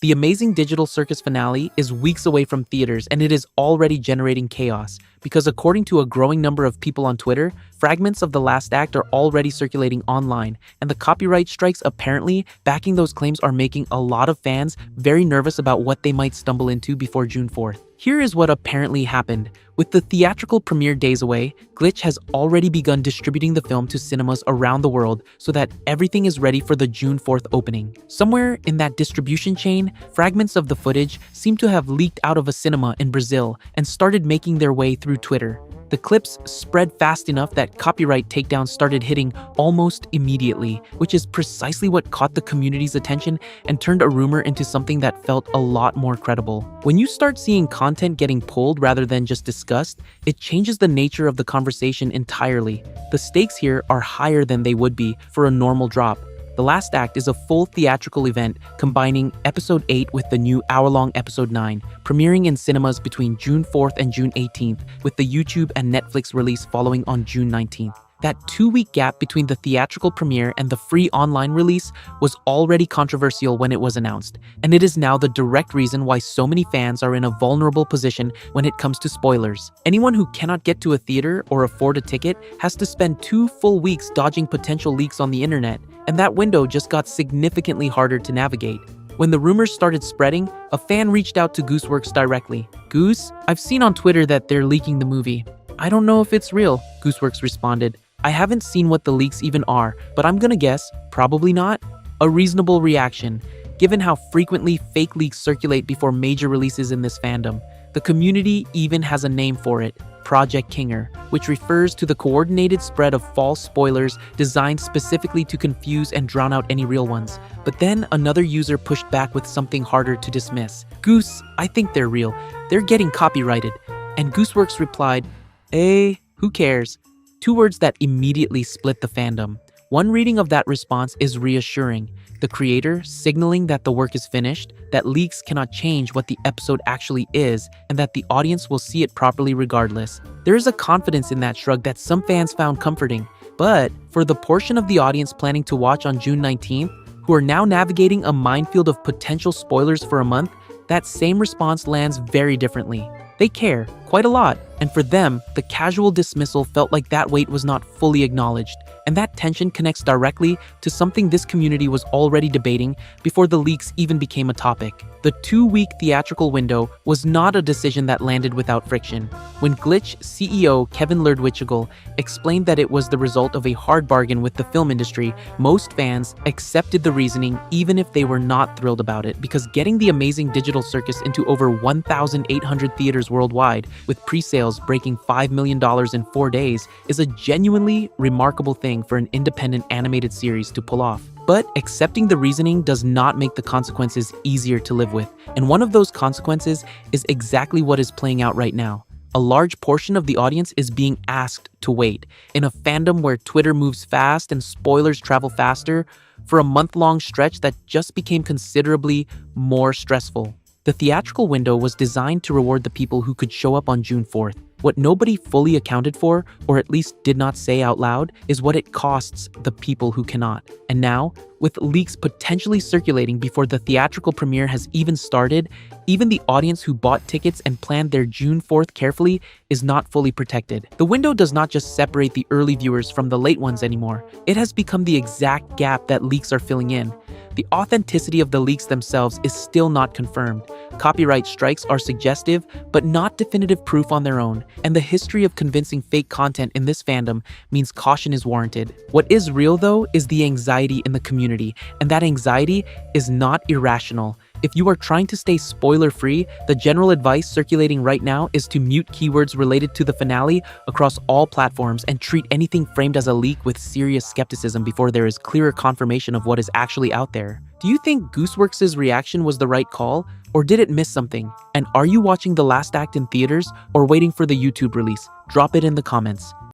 The amazing digital circus finale is weeks away from theaters and it is already generating chaos because, according to a growing number of people on Twitter, fragments of the last act are already circulating online, and the copyright strikes apparently backing those claims are making a lot of fans very nervous about what they might stumble into before June 4th. Here is what apparently happened. With the theatrical premiere days away, Glitch has already begun distributing the film to cinemas around the world so that everything is ready for the June 4th opening. Somewhere in that distribution chain, fragments of the footage seem to have leaked out of a cinema in Brazil and started making their way through Twitter. The clips spread fast enough that copyright takedowns started hitting almost immediately, which is precisely what caught the community's attention and turned a rumor into something that felt a lot more credible. When you start seeing content getting pulled rather than just discussed, it changes the nature of the conversation entirely. The stakes here are higher than they would be for a normal drop. The last act is a full theatrical event combining Episode 8 with the new hour-long Episode 9, premiering in cinemas between June 4th and June 18th, with the YouTube and Netflix release following on June 19th. That 2-week gap between the theatrical premiere and the free online release was already controversial when it was announced, and it is now the direct reason why so many fans are in a vulnerable position when it comes to spoilers. Anyone who cannot get to a theater or afford a ticket has to spend 2 full weeks dodging potential leaks on the internet, and that window just got significantly harder to navigate. When the rumors started spreading, a fan reached out to Gooseworx directly. "Goose, I've seen on Twitter that they're leaking the movie. I don't know if it's real," Gooseworx responded. "I haven't seen what the leaks even are, but I'm gonna guess, probably not." A reasonable reaction, given how frequently fake leaks circulate before major releases in this fandom. The community even has a name for it, Project Kinger, which refers to the coordinated spread of false spoilers designed specifically to confuse and drown out any real ones. But then another user pushed back with something harder to dismiss. "Goose, I think they're real. They're getting copyrighted." And Gooseworx replied, "Who cares?" 2 words that immediately split the fandom. One reading of that response is reassuring. The creator signaling that the work is finished, that leaks cannot change what the episode actually is, and that the audience will see it properly regardless. There is a confidence in that shrug that some fans found comforting. But for the portion of the audience planning to watch on June 19th, who are now navigating a minefield of potential spoilers for a month, that same response lands very differently. They care, quite a lot, and for them, the casual dismissal felt like that weight was not fully acknowledged. And that tension connects directly to something this community was already debating before the leaks even became a topic. The 2-week theatrical window was not a decision that landed without friction. When Glitch CEO Kevin Lerdwichigel explained that it was the result of a hard bargain with the film industry, most fans accepted the reasoning even if they were not thrilled about it, because getting the amazing digital circus into over 1,800 theaters worldwide, with pre-sales breaking $5 million in 4 days, is a genuinely remarkable thing for an independent animated series to pull off. But accepting the reasoning does not make the consequences easier to live with, and one of those consequences is exactly what is playing out right now. A large portion of the audience is being asked to wait. In a fandom where Twitter moves fast and spoilers travel faster, for a month-long stretch that just became considerably more stressful. The theatrical window was designed to reward the people who could show up on June 4th. What nobody fully accounted for, or at least did not say out loud, is what it costs the people who cannot. And now, with leaks potentially circulating before the theatrical premiere has even started, even the audience who bought tickets and planned their June 4th carefully is not fully protected. The window does not just separate the early viewers from the late ones anymore. It has become the exact gap that leaks are filling in. The authenticity of the leaks themselves is still not confirmed. Copyright strikes are suggestive, but not definitive proof on their own, and the history of convincing fake content in this fandom means caution is warranted. What is real, though, is the anxiety in the community, and that anxiety is not irrational. If you are trying to stay spoiler-free, the general advice circulating right now is to mute keywords related to the finale across all platforms and treat anything framed as a leak with serious skepticism before there is clearer confirmation of what is actually out there. Do you think Gooseworx's reaction was the right call, or did it miss something? And are you watching the last act in theaters or waiting for the YouTube release? Drop it in the comments.